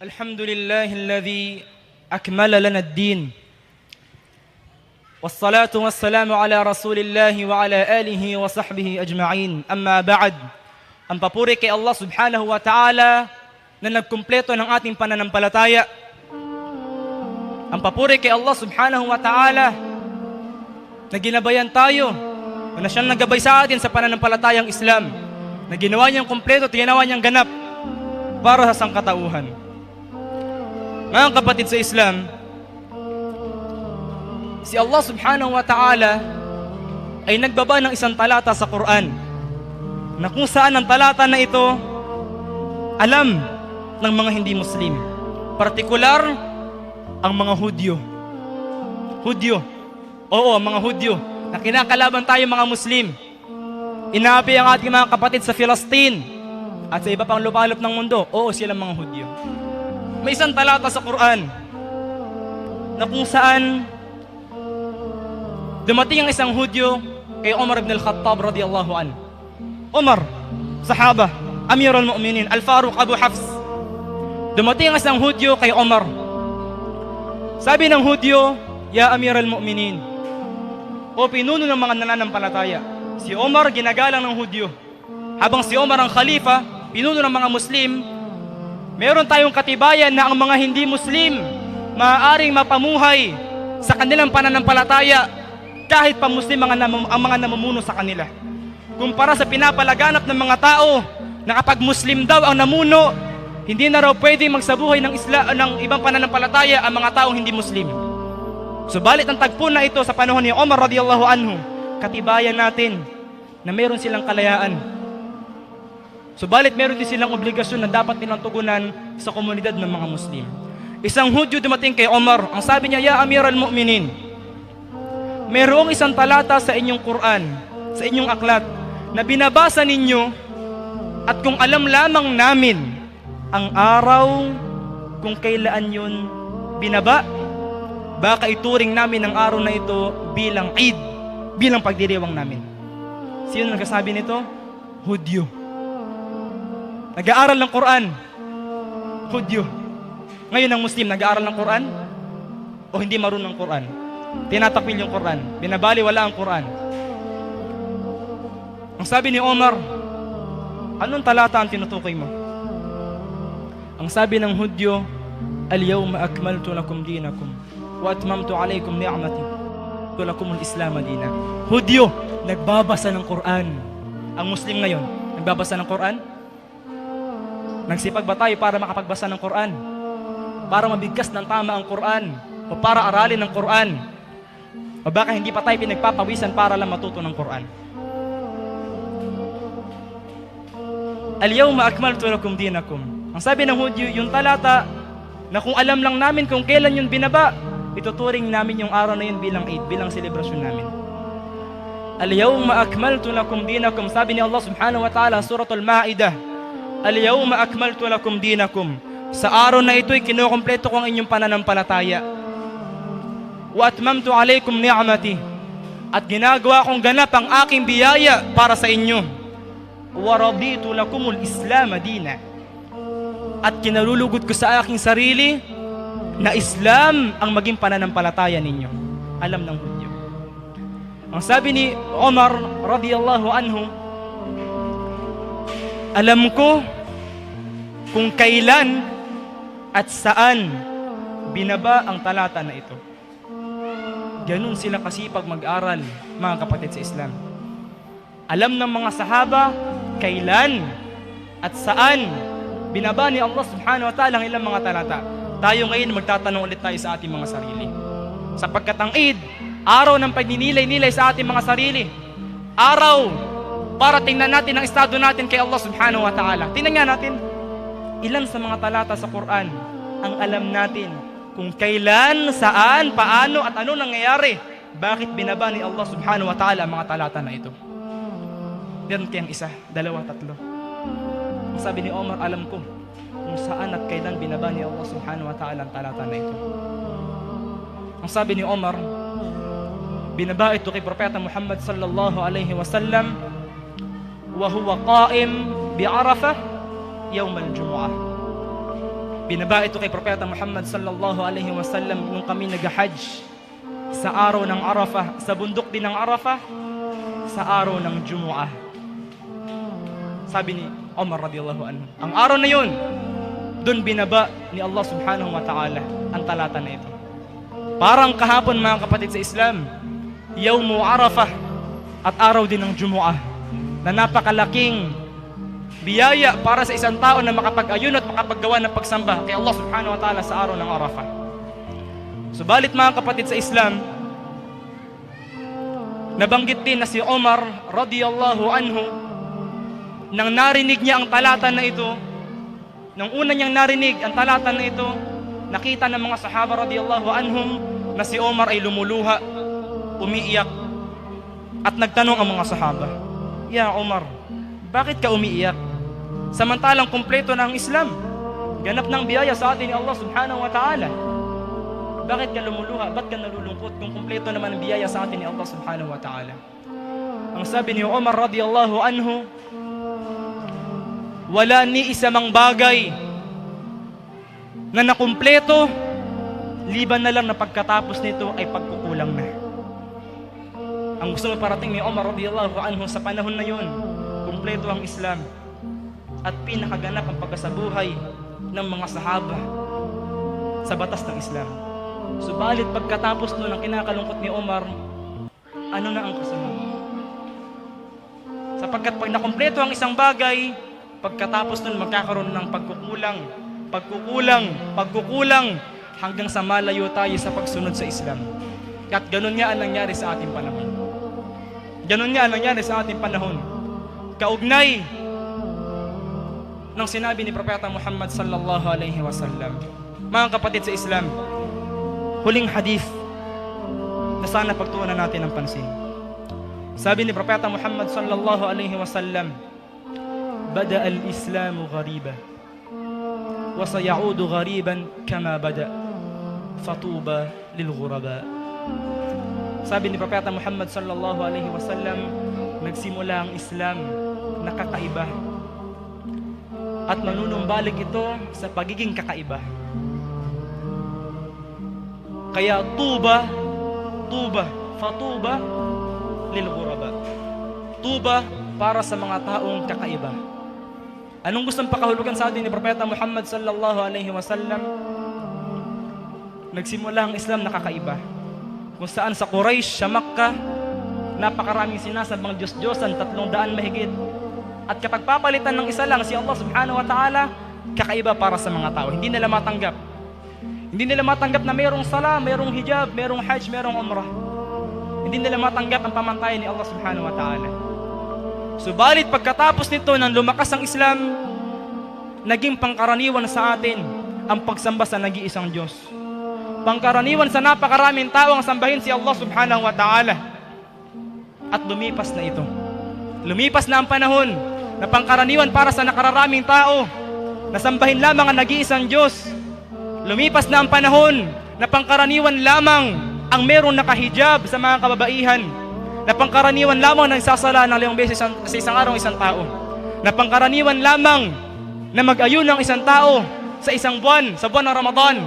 الحمد لله الذي أكمل لنا الدين والصلاة والسلام على رسول الله وعلى آله وصحبه أجمعين. أما بعد, ang papuri kay Allah subhanahu wa ta'ala na nagkumpleto ng ating pananampalataya. Ang papuri kay Allah subhanahu wa ta'ala na ginabayan tayo, na siyang nagabay sa atin sa pananampalatayang Islam, na ginawa niyang kumpleto at ginawa niyang ganap para sa sangkatauhan. Mga kapatid sa Islam, si Allah subhanahu wa ta'ala ay nagbaba ng isang talata sa Quran na kung saan ang talata na ito alam ng mga hindi Muslim, partikular ang mga Hudyo. Mga Hudyo na kinakalaban tayo mga Muslim. Inaapi ang ating mga kapatid sa Palestine at sa iba pang lupalop ng mundo. Oo, silang mga Hudyo. May isang talata sa Quran na kung saan dumating ang isang Hudyo kay Umar ibn al-Khattab radiyallahu an. Umar, sahaba, Amirul Mu'minin, Al-Faruq Abu Hafs. Dumating ang isang Hudyo kay Umar. Sabi ng Hudyo, Ya Amirul Mu'minin, o pinuno ng mga nananampalataya. Si Umar ginagalang ng Hudyo. Habang si Umar ang khalifa, pinuno ng mga Muslim, meron tayong katibayan na ang mga hindi Muslim maaaring mapamuhay sa kanilang pananampalataya kahit pa Muslim ang mga namumuno sa kanila. Kumpara sa pinapalaganap ng mga tao na kapag Muslim daw ang namuno, hindi na raw pwedeng magsabuhay ng ibang pananampalataya ang mga taong hindi Muslim. Subalit ang tagpo na ito sa panahon ni Umar radiyallahu anhu, katibayan natin na meron silang kalayaan. Subalit meron din silang obligasyon na dapat nilang tugunan sa komunidad ng mga Muslim. Isang Hudyo dumating kay Umar. Ang sabi niya, Ya Amirul Mu'minin, mayroong isang talata sa inyong Quran, sa inyong aklat, na binabasa ninyo at kung alam lamang namin ang araw kung kailan yun binaba, baka ituring namin ang araw na ito bilang Eid, bilang pagdiriwang namin. Sino nagsasabi nito? Hudyo. Nag-aaral ng Quran. Hudyo. Ngayon ang Muslim, nag-aaral ng Quran o hindi marunong ng Quran? Tinatakwil yung Quran. Binabaliwala ang Quran. Ang sabi ni Omar, anong talata ang tinutukoy mo? Ang sabi ng Hudyo, Al-yawma akmaltu lakum dinakum wa atmamtu alaykum ni'mati wa lakum al-islam dina. Hudyo, nagbabasa ng Quran. Ang Muslim ngayon, nagbabasa ng Quran? Nagsipag ba tayo para makapagbasa ng Quran? Para mabigkas ng tama ang Quran? O para aralin ng Quran? O baka hindi pa tayo pinagpapawisan para lang matuto ng Quran? Al-yawma akmaltu lakum dinakum. Ang sabi ng Hudyo, yung talata na kung alam lang namin kung kailan yun binaba, ituturing namin yung araw na yun bilang Eid, bilang selebrasyon namin. Al-yawma akmaltu lakum dinakum. Sabi ni Allah subhanahu wa ta'ala, Suratul Ma'idah, Al-yawma akmaltu lakum dinakum. Sa araw na ito'y kinukumpleto ko ang inyong pananampalataya. Wa atmamtu alaykum ni'mati. At ginagawa kong ganap ang aking biyaya para sa inyo. Wa raditu lakumul Islam dina. At kinalulugod ko sa aking sarili na Islam ang maging pananampalataya ninyo. Alam ng Hudyo. Ang sabi ni Umar radiyallahu anhu, alam ko kung kailan at saan binaba ang talata na ito. Ganun sila kasipag mag-aral, mga kapatid sa Islam. Alam ng mga sahaba kailan at saan binaba ni Allah subhanahu wa ta'ala ang ilang mga talata. Tayo ngayon magtatanong ulit tayo sa ating mga sarili. Sapagkat ang Eid, araw ng pagninilay-nilay sa ating mga sarili. Araw para tingnan natin ang estado natin kay Allah subhanahu wa ta'ala. Tingnan nga natin, ilan sa mga talata sa Quran ang alam natin kung kailan, saan, paano at ano nangyayari. Bakit binaba ni Allah subhanahu wa ta'ala ang mga talata na ito? Meron kayang isa, dalawa, tatlo. Ang sabi ni Omar, alam ko kung saan at kailan binaba ni Allah subhanahu wa ta'ala ang talata na ito. Ang sabi ni Omar, binaba ito kay Propeta Muhammad sallallahu alaihi wasallam وهو قائم بعرفة يوم الجمعة. Binaba ito kay Propeta Muhammad sallallahu alaihi wasallam nung kami nag-hajj sa araw ng Arafah, sa bundok din ng Arafah, sa araw ng Jumu'ah. Sabi ni Umar radiyallahu anhu, ang araw na yun, doon binaba ni Allah subhanahu wa ta'ala ang talata na ito. Parang kahapon mga kapatid sa Islam, Yawmu Arafah at araw din ng Jumu'ah, na napakalaking biyaya para sa isang tao na makapag-ayun at makapaggawa ng pagsamba kay Allah subhanahu wa ta'ala sa araw ng Arafah. Subalit mga kapatid sa Islam, nabanggit din na si Umar radiyallahu anhu, nang narinig niya ang talata na ito, nang una niyang narinig ang talata na ito, nakita ng mga sahaba radiyallahu anhum na si Umar ay lumuluha, umiiyak, at nagtanong ang mga sahaba, "Ya Umar, bakit ka umiiyak? Samantalang kumpleto na ang Islam, ganap ng biyaya sa atin ni Allah subhanahu wa ta'ala. Bakit ka lumuluha? Ba't ka nalulungkot kung kumpleto naman ang biyaya sa atin ni Allah subhanahu wa ta'ala?" Ang sabi ni Umar radiyallahu anhu, wala ni isa mang bagay na nakumpleto liban na lang na pagkatapos nito ay pagkukulang na. Ang gusto maparating ni Umar radiyallahu anhu sa panahon na yun, kumpleto ang Islam at pinakaganap ang pagkasabuhay ng mga sahaba sa batas ng Islam. Subalit pagkatapos nun ang kinakalungkot ni Umar, ano na ang kasunod? Sapagkat pag nakumpleto ang isang bagay, pagkatapos nun magkakaroon ng pagkukulang hanggang sa malayo tayo sa pagsunod sa Islam. At ganun nga ang nangyari sa ating panahon. Kaugnay ng sinabi ni Propeta Muhammad sallallahu alaihi wasallam. Mga kapatid sa Islam, huling hadith na sana pagtuunan natin ng pansin. Sabi ni Propeta Muhammad sallallahu alaihi wasallam, "Bada al-Islamu ghariba wa sayaudu ghariban kama bada, fatuba lil ghuraba." Sabi ni Propeta Muhammad sallallahu alaihi wasallam, nagsimula ang Islam na kakaiba at manunumbalik ito sa pagiging kakaiba. Kaya fatuba lil ghuraba. Tuba para sa mga taong kakaiba. Anong gustong pakahulugan sa atin ni Propeta Muhammad sallallahu alaihi wasallam? Nagsimula ang Islam na kakaiba, kung saan sa Quraysh, sa Makkah, napakaraming sinasambang Diyos-Diyosan, 300 mahigit. At kapag papalitan ng isa lang, si Allah subhanahu wa ta'ala, kakaiba para sa mga tao. Hindi nila matanggap. Hindi nila matanggap na mayroong sala, mayroong hijab, mayroong hajj, mayroong umrah. Hindi nila matanggap ang pamantayan ni Allah subhanahu wa ta'ala. Subalit pagkatapos nito, nang lumakas ang Islam, naging pangkaraniwan sa atin ang pagsamba sa nag-iisang Diyos. Pangkaraniwan sa napakaraming tao ang sambahin si Allah subhanahu wa ta'ala. At lumipas na ito. Lumipas na ang panahon na pangkaraniwan para sa nakararaming tao na sambahin lamang ang nag-iisang Diyos. Lumipas na ang panahon na pangkaraniwan lamang ang merong nakahijab sa mga kababaihan, na pangkaraniwan lamang nagsasala ng 5 beses sa isang araw isang tao, na pangkaraniwan lamang na mag-ayun ng isang tao sa isang buwan, sa buwan ng Ramadan,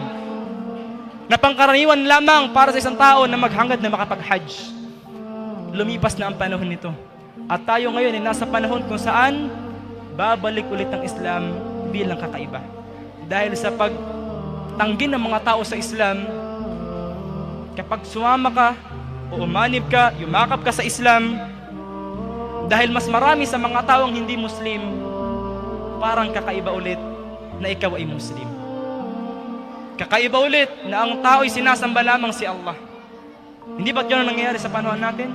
na pangkaraniwan lamang para sa isang tao na maghangad na makapag-hajj. Lumipas na ang panahon nito. At tayo ngayon ay nasa panahon kung saan babalik ulit ang Islam bilang kakaiba. Dahil sa pagtanggi ng mga tao sa Islam, kapag sumama ka o umanib ka, yumakap ka sa Islam, dahil mas marami sa mga taong hindi Muslim, parang kakaiba ulit na ikaw ay Muslim. Kakaiba ulit na ang tao ay sinasamba lamang si Allah. Hindi ba't yun ang nangyayari sa panahon natin?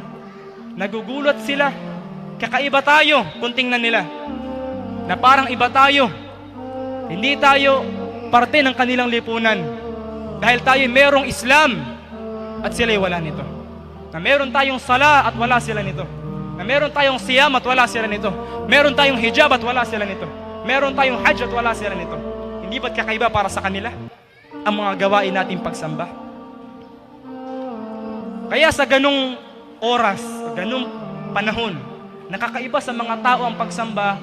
Nagugulat sila. Kakaiba tayo kung tingnan nila, na parang iba tayo. Hindi tayo parte ng kanilang lipunan, dahil tayo merong Islam at sila'y wala nito. Na meron tayong sala at wala sila nito. Na meron tayong siyam at wala sila nito. Meron tayong hijab at wala sila nito. Meron tayong hajj at wala sila nito. Hindi ba't kakaiba para sa kanila ang mga gawain nating pagsamba? Kaya sa ganung oras, sa ganung panahon, nakakaiba sa mga tao ang pagsamba,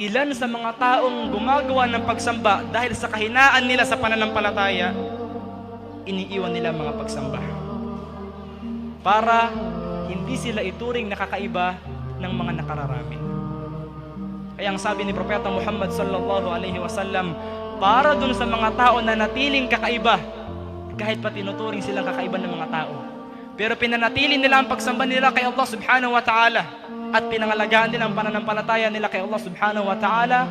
ilan sa mga taong gumagawa ng pagsamba dahil sa kahinaan nila sa pananampalataya, iniiwan nila ang mga pagsamba para hindi sila ituring nakakaiba ng mga nakararami. Kaya ang sabi ni Propeta Muhammad sallallahu alaihi wasallam, para dun sa mga tao na natiling kakaiba, kahit pa tinuturing silang kakaiba ng mga tao, pero pinanatili nila ang pagsamba nila kay Allah subhanahu wa ta'ala at pinangalagaan nila ang pananampalataya nila kay Allah subhanahu wa ta'ala,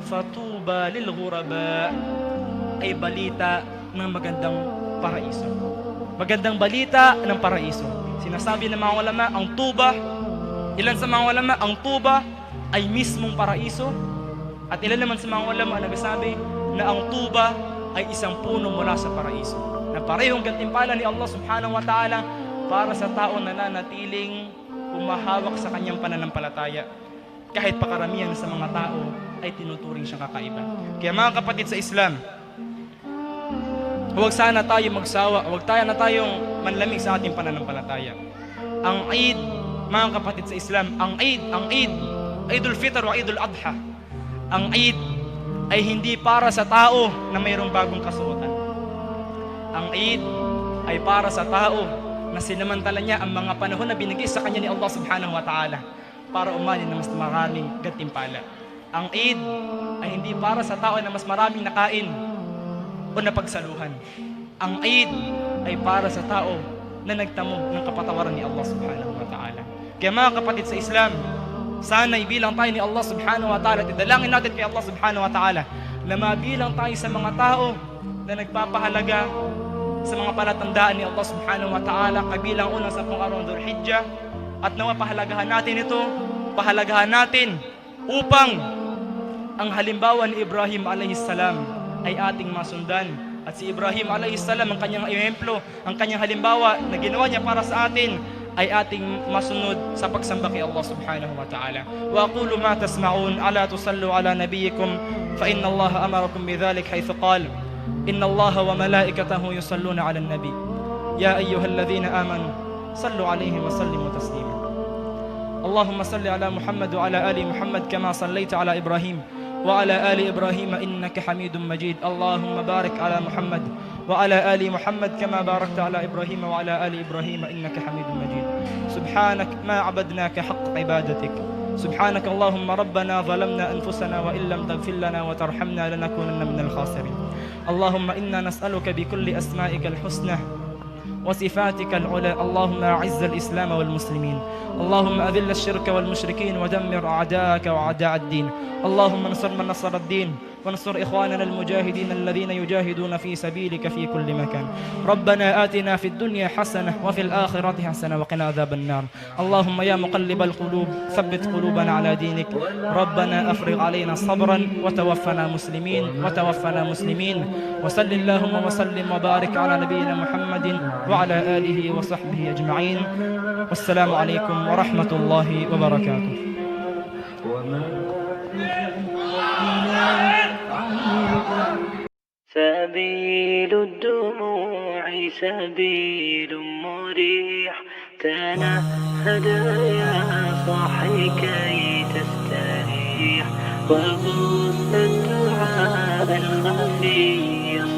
fatuba lil ghuraba, ay balita ng magandang paraiso. Magandang balita ng paraiso. Sinasabi ng mga ulama, ang tuba, ilan sa mga ulama, ang tuba ay mismong paraiso, at ilan naman sa mga ulama ang nagsasabi na ang tuba ay isang puno mula sa paraiso, na parehong gantimpala ni Allah subhanahu wa ta'ala para sa tao na nanatiling umahawak sa kanyang pananampalataya, kahit pakaramihan sa mga tao ay tinuturing siyang kakaiba. Kaya mga kapatid sa Islam, huwag sana tayo magsawa, huwag na tayong manlamig sa ating pananampalataya. Ang Eid, mga kapatid sa Islam, ang Eid, Eidul Fitr o Eidul Adha, ang Eid ay hindi para sa tao na mayroong bagong kasuotan. Ang Eid ay para sa tao na sinamantala niya ang mga panahon na binigay sa kanya ni Allah subhanahu wa ta'ala para umani na mas maraming gantimpala. Ang Eid ay hindi para sa tao na mas maraming nakain o napagsaluhan. Ang Eid ay para sa tao na nagtamo ng kapatawaran ni Allah subhanahu wa ta'ala. Kaya mga kapatid sa Islam, sana ibilang tayo ni Allah subhanahu wa ta'ala at idalangin natin kay Allah subhanahu wa ta'ala na mabilang tayo sa mga tao na nagpapahalaga sa mga palatandaan ni Allah subhanahu wa ta'ala, kabilang unang 10 araw ng Dhul Hijjah, at nawa pahalagahan natin ito, pahalagahan natin upang ang halimbawa ni Ibrahim alayhis salam ay ating masundan, at si Ibrahim alayhis salam, ang kanyang ehemplo, ang kanyang halimbawa na ginawa niya para sa atin, ay ating masunod sa pagsamba kay Allah subhanahu wa ta'ala. Wa aqulu ma tasma'un, ala tusallu ala nabiyikum fa inna Allah amarakum bidhalik haythu qala inna Allah wa malaikatahu yusalluna ala nabi ya ayyuhalladhina amanu sallu alayhi wa sallimu taslima. Allahumma salli ala Muhammad wa ala ali Muhammad kama sallaita ala Ibrahim wa ala ali Ibrahim innaka Hamidum Majid. Allahumma barik ala Muhammad wa ala ali Muhammad kama barakta ala Ibrahim wa ala ali Ibrahim innaka Hamidum Majid. Subhanak ma abadnaka haqq ibadatik. سبحانك اللهم ربنا ظلمنا أنفسنا وإن لم تغفر لنا وترحمنا لنكونن من الخاسرين. اللهم إنا نسألك بكل أسمائك الحسنى وصفاتك العلى اللهم أعز الإسلام والمسلمين، اللهم أذل الشرك والمشركين ودمر أعداءك وأعداء الدين، اللهم انصر من نصر الدين وانصر إخواننا المجاهدين الذين يجاهدون في سبيلك في كل مكان. ربنا آتنا في الدنيا حسنة وفي الآخرة حسنة وقنا عذاب النار. اللهم يا مقلب القلوب ثبت قلوبنا على دينك. ربنا أفرغ علينا صبرا وتوفنا مسلمين وصل اللهم وسلم وبارك على نبينا محمد وعلى آله وصحبه أجمعين. والسلام عليكم ورحمة الله وبركاته. سبيل الدموع سبيل مريح، تنهد يا صاحي كي تستريح، وغص الدعاء الخفي